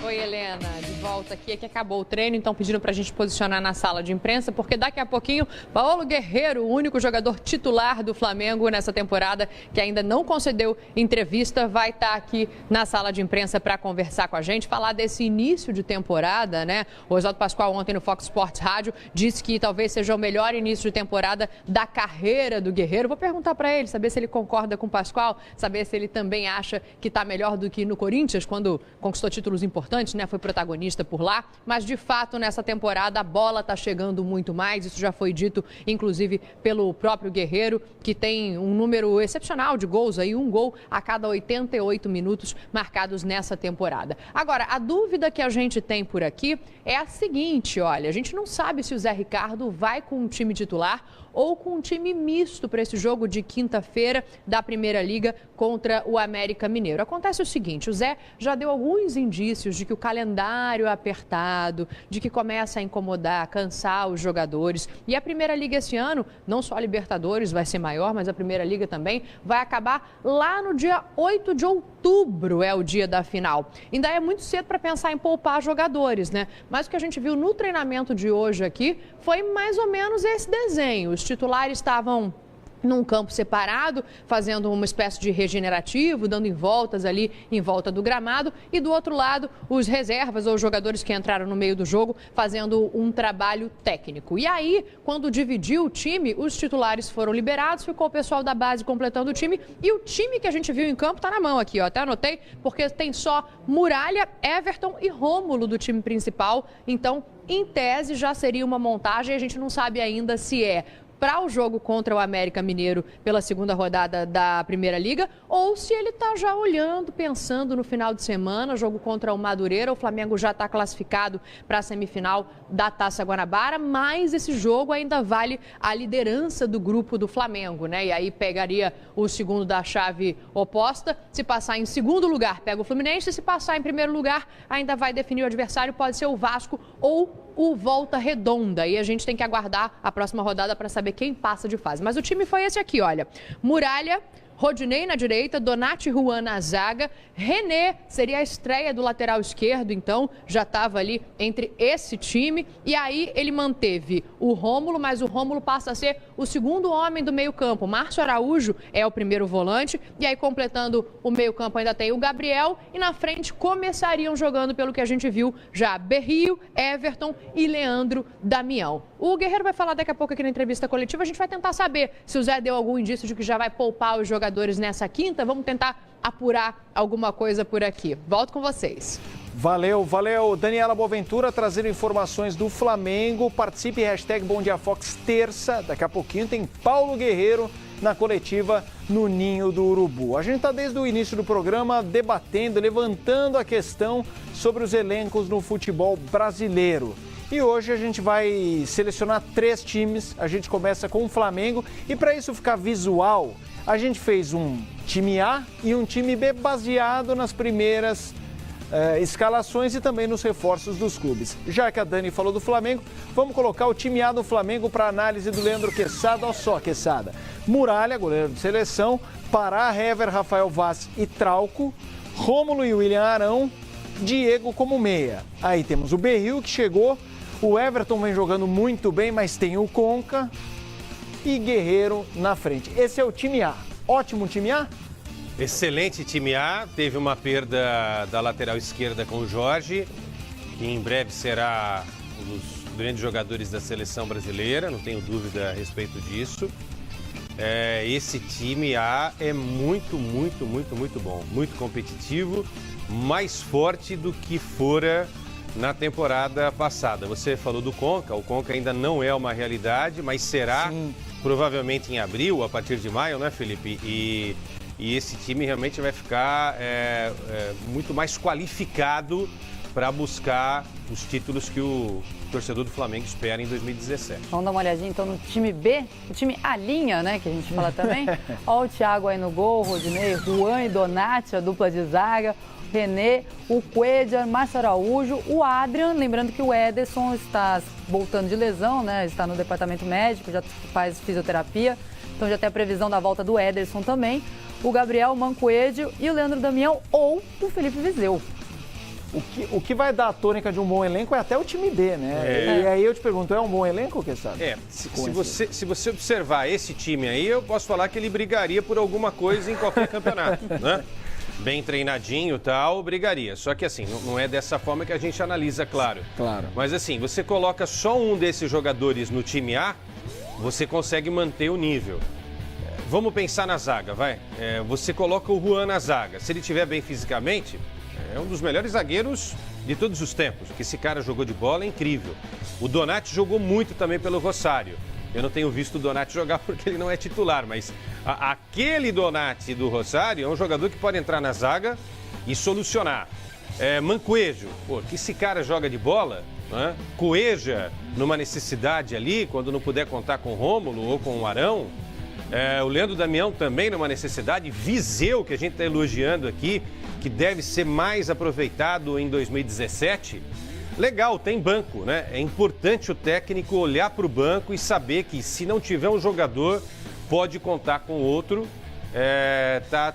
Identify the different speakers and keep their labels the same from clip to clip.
Speaker 1: Oi, Helena, de volta aqui. É que acabou o treino, então pediram para a gente posicionar na sala de imprensa, porque daqui a pouquinho, Paulo Guerreiro, o único jogador titular do Flamengo nessa temporada, que ainda não concedeu entrevista, vai estar aqui na sala de imprensa para conversar com a gente, falar desse início de temporada, né? O Oswaldo Pascoal ontem no Fox Sports Rádio disse que talvez seja o melhor início de temporada da carreira do Guerreiro. Vou perguntar para ele, saber se ele concorda com o Pascoal, saber se ele também acha que está melhor do que no Corinthians, quando conquistou títulos importantes, né? Foi protagonista por lá, mas de fato nessa temporada a bola está chegando muito mais, isso já foi dito inclusive pelo próprio Guerreiro, que tem um número excepcional de gols aí, um gol a cada 88 minutos marcados nessa temporada. Agora, a dúvida que a gente tem por aqui é a seguinte, olha, a gente não sabe se o Zé Ricardo vai com um time titular ou com um time misto para esse jogo de quinta-feira da Primeira Liga contra o América Mineiro. Acontece o seguinte, o Zé já deu alguns indícios de que o calendário é apertado, de que começa a incomodar, cansar os jogadores. E a Primeira Liga esse ano, não só a Libertadores vai ser maior, mas a Primeira Liga também vai acabar lá no dia 8 de outubro, é o dia da final. Ainda é muito cedo para pensar em poupar jogadores, né? Mas o que a gente viu no treinamento de hoje aqui foi mais ou menos esse desenho. Os titulares estavam num campo separado, fazendo uma espécie de regenerativo, dando em voltas ali em volta do gramado, e do outro lado os reservas ou jogadores que entraram no meio do jogo fazendo um trabalho técnico. E aí, quando dividiu o time, os titulares foram liberados, ficou o pessoal da base completando o time, e o time que a gente viu em campo está na mão aqui, ó, até anotei, porque tem só Muralha, Everton e Rômulo do time principal, então em tese já seria uma montagem, a gente não sabe ainda se é para o jogo contra o América Mineiro pela segunda rodada da Primeira Liga, ou se ele está já olhando, pensando no final de semana, jogo contra o Madureira, o Flamengo já está classificado para a semifinal da Taça Guanabara, mas esse jogo ainda vale a liderança do grupo do Flamengo, né? E aí pegaria o segundo da chave oposta, se passar em segundo lugar, pega o Fluminense, se passar em primeiro lugar, ainda vai definir o adversário, pode ser o Vasco ou o Volta Redonda, e a gente tem que aguardar a próxima rodada para saber quem passa de fase. Mas o time foi esse aqui, olha, Muralha, Rodinei na direita, Donati Juan na zaga, René seria a estreia do lateral esquerdo, então já estava ali entre esse time, e aí ele manteve o Rômulo, mas o Rômulo passa a ser o segundo homem do meio-campo. Márcio Araújo é o primeiro volante, e aí completando o meio-campo ainda tem o Gabriel, e na frente começariam jogando, pelo que a gente viu, já Berrio, Everton e Leandro Damião. O Guerreiro vai falar daqui a pouco aqui na entrevista coletiva, a gente vai tentar saber se o Zé deu algum indício de que já vai poupar os jogadores nessa quinta. Vamos tentar apurar alguma coisa por aqui. Volto com vocês.
Speaker 2: Valeu. Daniela Boaventura trazendo informações do Flamengo. Participe, hashtag Bom Dia Fox terça. Daqui a pouquinho tem Paulo Guerreiro na coletiva no Ninho do Urubu. A gente está desde o início do programa debatendo, levantando a questão sobre os elencos no futebol brasileiro. E hoje a gente vai selecionar 3 times. A gente começa com o Flamengo. E para isso ficar visual, a gente fez um time A e um time B baseado nas primeiras escalações e também nos reforços dos clubes. Já que a Dani falou do Flamengo, vamos colocar o time A do Flamengo para análise do Leandro Quesada. Olha só, Quesada. Muralha, goleiro de seleção. Pará, Hever, Rafael Vaz e Trauco. Rômulo e William Arão. Diego como meia. Aí temos o Berrio que chegou. O Everton vem jogando muito bem, mas tem o Conca e Guerreiro na frente. Esse é o time A. Ótimo time A?
Speaker 3: Excelente time A. Teve uma perda da lateral esquerda com o Jorge, que em breve será um dos grandes jogadores da seleção brasileira, não tenho dúvida a respeito disso. Esse time A é muito bom, muito competitivo, mais forte do que fora na temporada passada. Você falou do Conca, o Conca ainda não é uma realidade, mas será provavelmente em abril, a partir de maio, né, Felipe? E esse time realmente vai ficar muito mais qualificado para buscar os títulos que o torcedor do Flamengo espera em 2017.
Speaker 4: Vamos dar uma olhadinha então no time B, o time A linha, né, que a gente fala também. Olha o Thiago aí no gol, Rodinei, Juan e Donati, a dupla de zaga. René, o Cuéllar, Márcio Araújo, o Adrian, lembrando que o Ederson está voltando de lesão, né? Está no departamento médico, já faz fisioterapia, então já tem a previsão da volta do Ederson também. O Gabriel, o Mancoedio e o Leandro Damião ou o Felipe Viseu.
Speaker 2: O que vai dar a tônica de um bom elenco é até o time B, né? E aí eu te pergunto, é um bom elenco, que sabe?
Speaker 3: Se você observar esse time aí, eu posso falar que ele brigaria por alguma coisa em qualquer campeonato, né? Bem treinadinho e tal, brigaria. Só que assim, não é dessa forma que a gente analisa, claro. Mas assim, você coloca só um desses jogadores no time A, você consegue manter o nível. Vamos pensar na zaga, vai. Você coloca o Juan na zaga. Se ele estiver bem fisicamente, é um dos melhores zagueiros de todos os tempos. Que esse cara jogou de bola é incrível. O Donati jogou muito também pelo Rosário. Eu não tenho visto o Donati jogar porque ele não é titular, mas aquele Donati do Rosário é um jogador que pode entrar na zaga e solucionar. Mancoejo, que esse cara joga de bola, né? Coeja numa necessidade ali, quando não puder contar com o Rômulo ou com o Arão. O Leandro Damião também numa necessidade. Viseu, que a gente está elogiando aqui, que deve ser mais aproveitado em 2017. Legal, tem banco, né? É importante o técnico olhar para o banco e saber que se não tiver um jogador, pode contar com outro.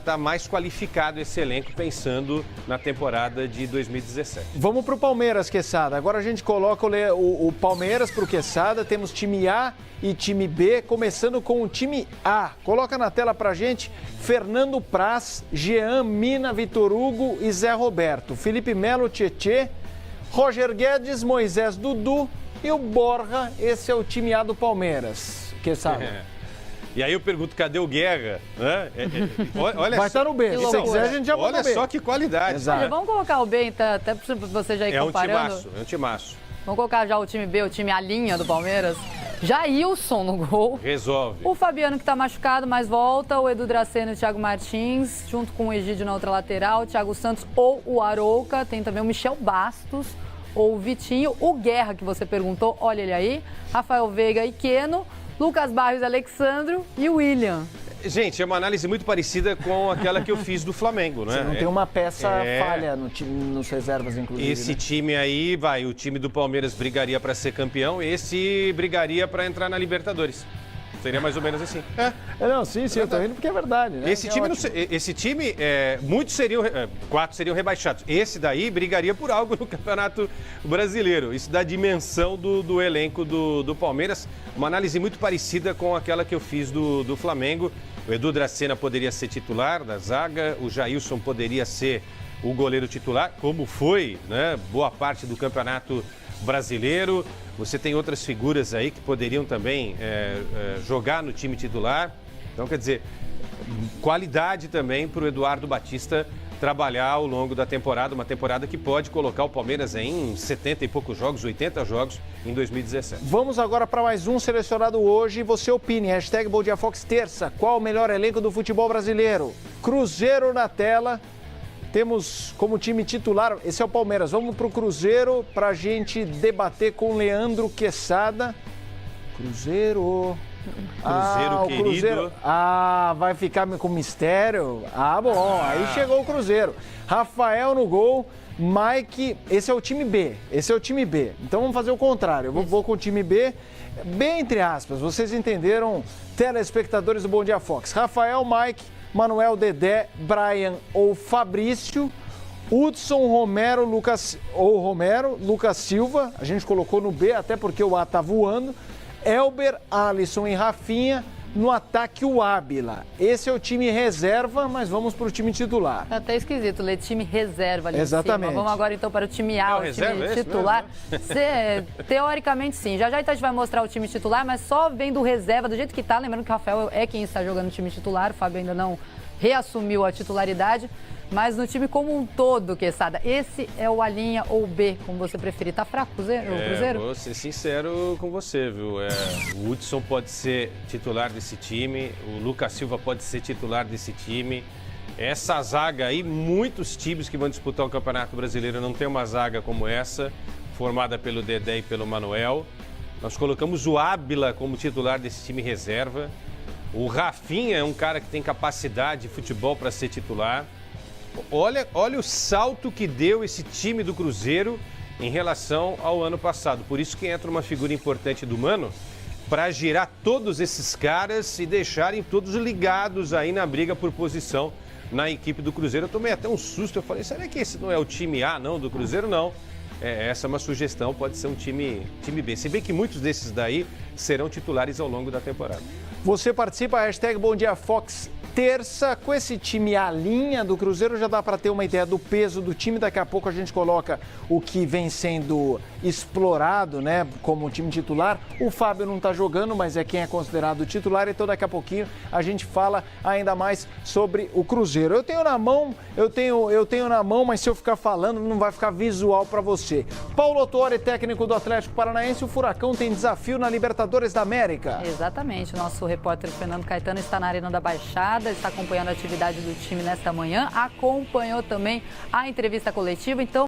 Speaker 3: Tá mais qualificado esse elenco pensando na temporada de 2017.
Speaker 2: Vamos para o Palmeiras, Quesada. Agora a gente coloca o Palmeiras para o Quesada. Temos time A e time B, começando com o time A. Coloca na tela para a gente Fernando Praz, Jean, Mina, Vitor Hugo e Zé Roberto. Felipe Melo, Tietê, Roger Guedes, Moisés, Dudu e o Borja. Esse é o time A do Palmeiras. Quesada.
Speaker 3: E aí eu pergunto, cadê o Guerra? Olha
Speaker 2: vai estar no B. Se quiser, a gente já bota
Speaker 3: no B. Olha só que qualidade.
Speaker 4: Olha, vamos colocar o B, então, até para você já ir comparando.
Speaker 3: É um timaço.
Speaker 4: Vamos colocar já o time B, o time A linha do Palmeiras. Jailson no gol.
Speaker 3: Resolve.
Speaker 4: O Fabiano que está machucado, mas volta. O Edu Dracena e o Thiago Martins, junto com o Egídio na outra lateral. O Thiago Santos ou o Arouca. Tem também o Michel Bastos ou o Vitinho. O Guerra, que você perguntou, olha ele aí. Rafael Veiga e Queno. Lucas Barros, Alexandro e o William.
Speaker 3: Gente, é uma análise muito parecida com aquela que eu fiz do Flamengo, né?
Speaker 2: Você não tem uma peça falha no time, nos reservas, inclusive.
Speaker 3: Esse time aí, o time do Palmeiras brigaria para ser campeão, esse brigaria para entrar na Libertadores. Seria mais ou menos assim.
Speaker 2: Não, sim, eu tô rindo porque é verdade, né?
Speaker 3: Esse time, muitos seriam, 4 seriam rebaixados. Esse daí brigaria por algo no Campeonato Brasileiro. Isso dá dimensão do elenco do Palmeiras. Uma análise muito parecida com aquela que eu fiz do Flamengo. O Edu Dracena poderia ser titular da zaga, o Jailson poderia ser o goleiro titular, como foi, né? Boa parte do Campeonato Brasileiro. Você tem outras figuras aí que poderiam também jogar no time titular. Então, quer dizer, qualidade também para o Eduardo Batista trabalhar ao longo da temporada. Uma temporada que pode colocar o Palmeiras em 70 e poucos jogos, 80 jogos em 2017.
Speaker 2: Vamos agora para mais um selecionado hoje. Você opine. #BomDiaFox terça. Qual o melhor elenco do futebol brasileiro? Cruzeiro na tela. Temos como time titular, esse é o Palmeiras. Vamos para o Cruzeiro para a gente debater com Leandro Quesada. Cruzeiro
Speaker 3: querido.
Speaker 2: Cruzeiro. Vai ficar com mistério? Bom, aí chegou o Cruzeiro. Rafael no gol, Mike, esse é o time B. Então vamos fazer o contrário. Eu vou com o time B, bem entre aspas. Vocês entenderam, telespectadores do Bom Dia Fox. Rafael, Mike, Manuel, Dedé, Brian ou Fabrício, Hudson, Romero, Lucas Silva, a gente colocou no B até porque o A tá voando, Elber, Alisson e Rafinha, no ataque o Ábila. Esse é o time reserva, mas vamos para o time titular.
Speaker 4: É até esquisito ler time reserva ali.
Speaker 2: Exatamente.
Speaker 4: Em cima. Vamos agora então para o time A, o time titular. Teoricamente sim. Já então a gente vai mostrar o time titular, mas só vendo reserva do jeito que tá. Lembrando que o Rafael é quem está jogando no time titular, o Fábio ainda não reassumiu a titularidade. Mas no time como um todo, Quesada, esse é o A linha ou B, como você preferir. Tá fraco o Cruzeiro?
Speaker 3: Vou ser sincero com você, viu? O Hudson pode ser titular desse time, o Lucas Silva pode ser titular desse time. Essa zaga aí, muitos times que vão disputar o Campeonato Brasileiro não tem uma zaga como essa, formada pelo Dedé e pelo Manuel. Nós colocamos o Ábila como titular desse time reserva. O Rafinha é um cara que tem capacidade de futebol para ser titular. Olha o salto que deu esse time do Cruzeiro em relação ao ano passado. Por isso que entra uma figura importante do Mano para girar todos esses caras e deixarem todos ligados aí na briga por posição na equipe do Cruzeiro. Eu tomei até um susto, eu falei, será que esse não é o time A, não, do Cruzeiro? Não. Essa é uma sugestão, pode ser um time B. Se bem que muitos desses daí serão titulares ao longo da temporada.
Speaker 2: Você participa, hashtag Bom Dia Fox, terça, com esse time A linha do Cruzeiro, já dá para ter uma ideia do peso do time. Daqui a pouco a gente coloca o que vem sendo explorado, né, como time titular. O Fábio não está jogando, mas é quem é considerado titular, então daqui a pouquinho a gente fala ainda mais sobre o Cruzeiro. Eu tenho na mão, mas se eu ficar falando não vai ficar visual para você. Paulo Autuori, técnico do Atlético Paranaense, o Furacão tem desafio na Libertadores da América.
Speaker 4: Exatamente, o nosso repórter Fernando Caetano está na Arena da Baixada, está acompanhando a atividade do time nesta manhã, acompanhou também a entrevista coletiva, então